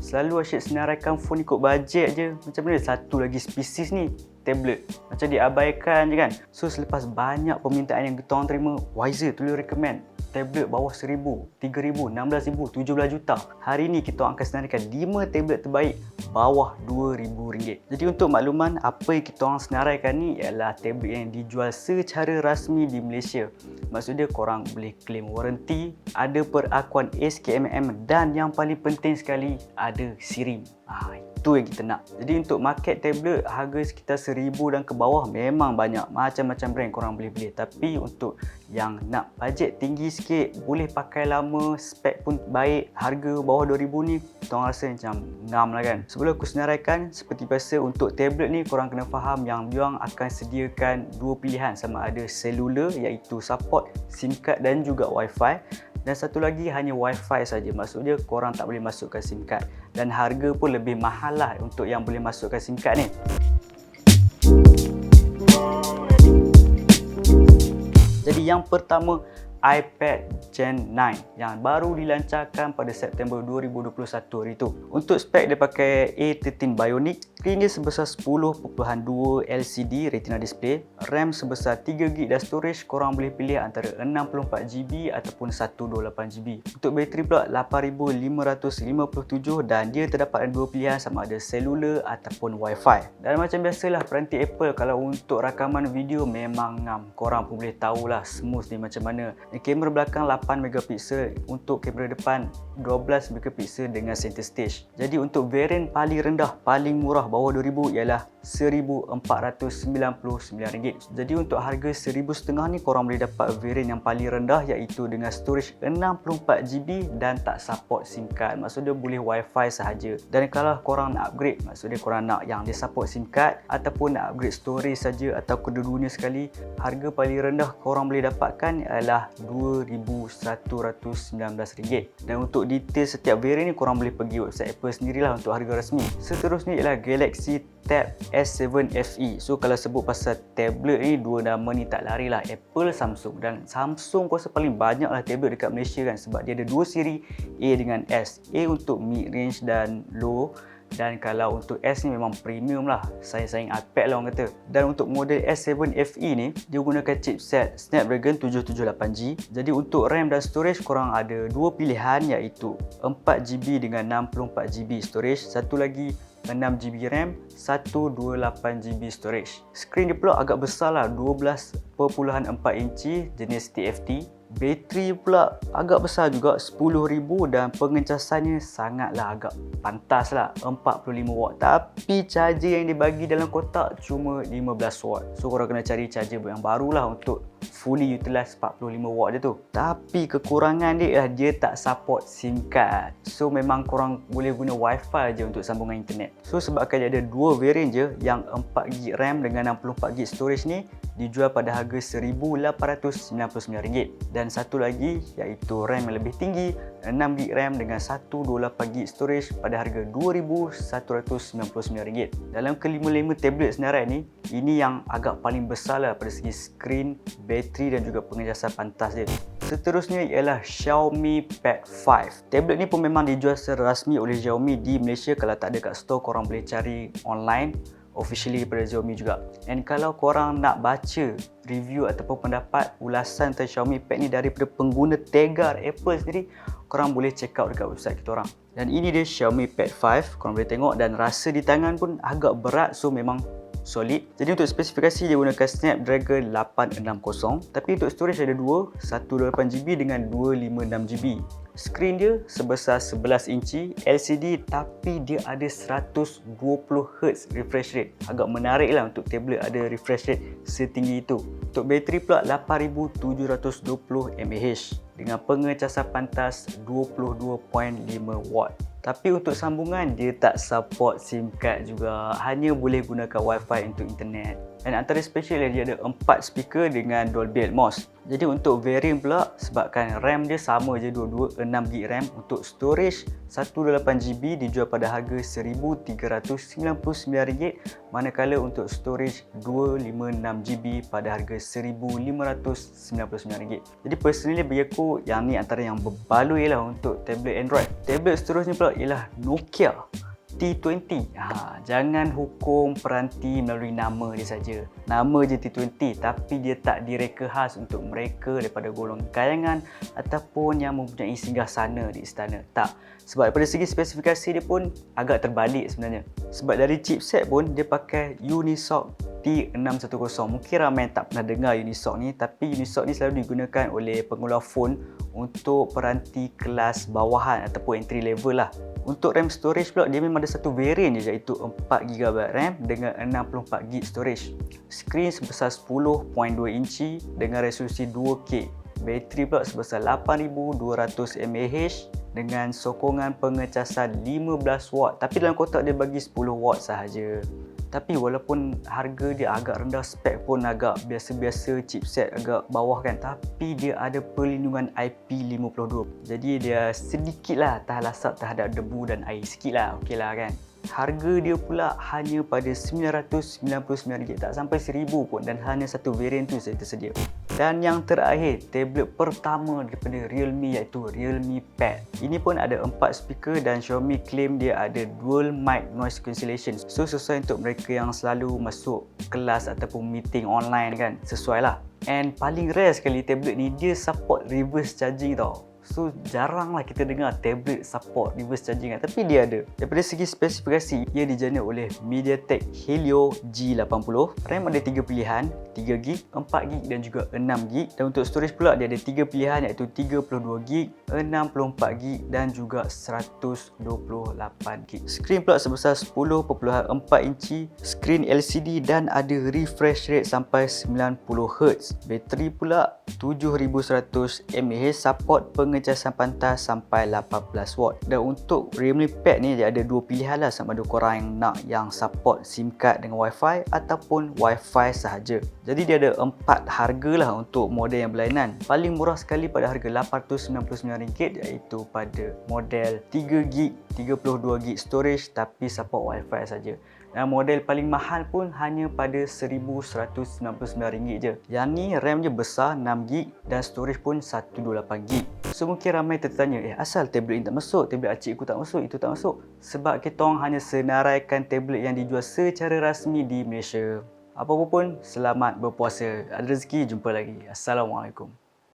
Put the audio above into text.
selalu asyik senaraikan phone ikut bajet je. Macam mana satu lagi spesies ni, tablet, macam diabaikan je kan. So selepas banyak permintaan yang kita orang terima, Wiser tulis recommend tablet bawah 1000, 3000, 16000, 17 juta. Hari ni kita akan senaraikan 5 tablet terbaik bawah RM2000. Jadi untuk makluman, apa yang kita orang senaraikan ni ialah tablet yang dijual secara rasmi di Malaysia. Maksudnya korang boleh claim warranty, ada perakuan SKMM dan yang paling penting sekali ada SIRIM. Itu yang kita nak. Jadi untuk market tablet harga sekitar 1000 dan ke bawah memang banyak macam-macam brand korang boleh beli. Tapi untuk yang nak bajet tinggi sikit, boleh pakai lama, spek pun baik, harga bawah 2000 ni kita orang rasa macam ngam lah kan. Sebelum aku senaraikan, seperti biasa untuk tablet ni korang kena faham yang diorang akan sediakan dua pilihan, sama ada selular iaitu support SIM card dan juga Wi-Fi, dan satu lagi hanya Wi-Fi saja. Maksudnya korang tak boleh masukkan SIM card, dan harga pun lebih mahal lah untuk yang boleh masukkan SIM card ni. Jadi yang pertama, iPad Gen 9 yang baru dilancarkan pada September 2021 hari tu. Untuk spek dia pakai A13 Bionic, screen dia sebesar 10.2 LCD Retina display, RAM sebesar 3GB dan storage korang boleh pilih antara 64GB ataupun 128GB. Untuk bateri pula 8557 dan dia terdapat dua pilihan, sama ada selular ataupun Wi-Fi. Dan macam biasalah peranti Apple, kalau untuk rakaman video memang ngam. Korang pun boleh tahulah smooth ni macam mana. Kamera belakang 8MP, untuk kamera depan 12MP dengan center stage. Jadi untuk varian paling rendah, paling murah bawah 2000 ialah RM1499. Jadi untuk harga 1500 ni korang boleh dapat varian yang paling rendah iaitu dengan storage 64GB dan tak support SIM card. Maksudnya boleh Wi-Fi sahaja. Dan kalau korang nak upgrade, maksudnya korang nak yang dia support SIM card ataupun nak upgrade storage saja atau kedua-duanya sekali, harga paling rendah korang boleh dapatkan ialah RM2119. Dan untuk detail setiap varian ni korang boleh pergi website Apple sendirilah untuk harga rasmi. Seterusnya ialah Galaxy Tab S7 FE. So kalau sebut pasal tablet ni, dua nama ni tak larilah, Apple, Samsung. Dan Samsung aku rasa paling banyak lah tablet dekat Malaysia kan, sebab dia ada dua siri, A dengan S. A untuk mid range dan low, dan kalau untuk S ni memang premium lah, saing-saing iPad lah orang kata. Dan untuk model S7 FE ni, dia gunakan chipset Snapdragon 778G. Jadi untuk RAM dan storage korang ada dua pilihan, iaitu 4GB dengan 64GB storage, satu lagi 6GB RAM, 128GB storage. Skrin dia pula agak besar lah, 12.4 inci jenis TFT. Bateri pula agak besar juga, 10,000, dan pengecasannya sangatlah agak pantas lah, 45W. Tapi charger yang dibagi dalam kotak cuma 15W. So korang kena cari charger yang baru lah untuk fully utilize 45W dia tu. Tapi kekurangan dia ialah dia tak support SIM card. So memang korang boleh guna Wi-Fi je untuk sambungan internet. So sebabkan dia ada dua variant je, yang 4GB RAM dengan 64GB storage ni dijual pada harga RM1,899. Dan satu lagi iaitu RAM yang lebih tinggi, 6GB RAM dengan 128GB storage pada harga RM2,199. Dalam kelima-lima tablet senarai ni, ini yang agak paling besar lah pada segi skrin, bateri dan juga pengecasan pantas dia. Seterusnya ialah Xiaomi Pad 5. Tablet ni pun memang dijual secara rasmi oleh Xiaomi di Malaysia. Kalau tak ada kat store, korang boleh cari online officially daripada Xiaomi juga. And kalau korang nak baca review ataupun pendapat ulasan tentang Xiaomi Pad ni daripada pengguna tegar Apple sendiri, korang boleh check out dekat website kita orang. Dan ini dia Xiaomi Pad 5, korang boleh tengok, dan rasa di tangan pun agak berat, so memang solid. Jadi untuk spesifikasi dia gunakan Snapdragon 860, tapi untuk storage ada dua, 128GB dengan 256GB. Skrin dia sebesar 11 inci LCD, tapi dia ada 120Hz refresh rate. Agak menarik lah untuk tablet ada refresh rate setinggi itu. Untuk bateri pula 8720mAh dengan pengecasan pantas 22.5W. Tapi untuk sambungan dia tak support SIM card juga, hanya boleh gunakan Wi-Fi untuk internet. Dan antara special dia ada 4 speaker dengan Dolby Atmos. Jadi untuk variant pula, sebabkan RAM dia sama je dua-dua 6GB RAM, untuk storage 128GB dijual pada harga RM1,399, manakala untuk storage 256GB pada harga RM1,599. Jadi personally bagi aku, yang ni antara yang berbaloi lah untuk tablet Android. Tablet seterusnya pula ialah Nokia T20. Jangan hukum peranti melalui nama dia saja. Nama je T20 tapi dia tak direka khas untuk mereka daripada golongan kayangan ataupun yang mempunyai singgah sana di istana. Tak. Sebab daripada segi spesifikasi dia pun agak terbalik sebenarnya. Sebab dari chipset pun dia pakai Unisoc T610. Mungkin ramai yang tak pernah dengar Unisoc ni, tapi Unisoc ni selalu digunakan oleh pengeluar phone untuk peranti kelas bawahan ataupun entry level lah. Untuk RAM storage pula, dia memang ada satu variant je, iaitu 4GB RAM dengan 64GB storage. Skrin sebesar 10.2 inci dengan resolusi 2K. Bateri pula sebesar 8200 mAh dengan sokongan pengecasan 15W. Tapi dalam kotak dia bagi 10W sahaja. Tapi walaupun harga dia agak rendah, spek pun agak biasa-biasa, chipset agak bawah kan, tapi dia ada perlindungan IP52. Jadi dia sedikitlah tahan lasap terhadap debu dan air, sikitlah, okeylah kan. Harga dia pula hanya pada RM999, tak sampai RM1,000 pun, dan hanya satu variant tu saja tersedia. Dan yang terakhir, tablet pertama daripada Realme iaitu Realme Pad. Ini pun ada 4 speaker dan Xiaomi claim dia ada dual mic noise cancellation. So sesuai untuk mereka yang selalu masuk kelas ataupun meeting online kan, sesuai lah. And paling rare sekali tablet ni, dia support reverse charging tau. So jaranglah kita dengar tablet support reverse charging kan, tapi dia ada. Daripada segi spesifikasi, ia dijana oleh MediaTek Helio G80. RAM ada 3 pilihan, 3GB, 4GB dan juga 6GB. Dan untuk storage pula dia ada 3 pilihan, iaitu 32GB, 64GB dan juga 128GB. Skrin pula sebesar 10.4 inci, skrin LCD dan ada refresh rate sampai 90Hz. Bateri pula 7100 mAh, support pengecasan pantas sampai 18W. Dan untuk Realme Pad ni dia ada dua pilihan lah, sama ada korang yang nak yang support SIM card dengan Wi-Fi ataupun Wi-Fi sahaja. Jadi dia ada 4 harga lah untuk model yang berlainan. Paling murah sekali pada harga RM899, iaitu pada model 3GB, 32GB storage tapi support Wi-Fi saja. Dan model paling mahal pun hanya pada RM1,199 je. Yang ni RAM je besar 6GB dan storage pun 128GB. So mungkin ramai tertanya, asal tablet ni tak masuk, tablet acikku tak masuk, itu tak masuk. Sebab kita orang hanya senaraikan tablet yang dijual secara rasmi di Malaysia. Apa-apa pun, selamat berpuasa. Ada rezeki, jumpa lagi. Assalamualaikum.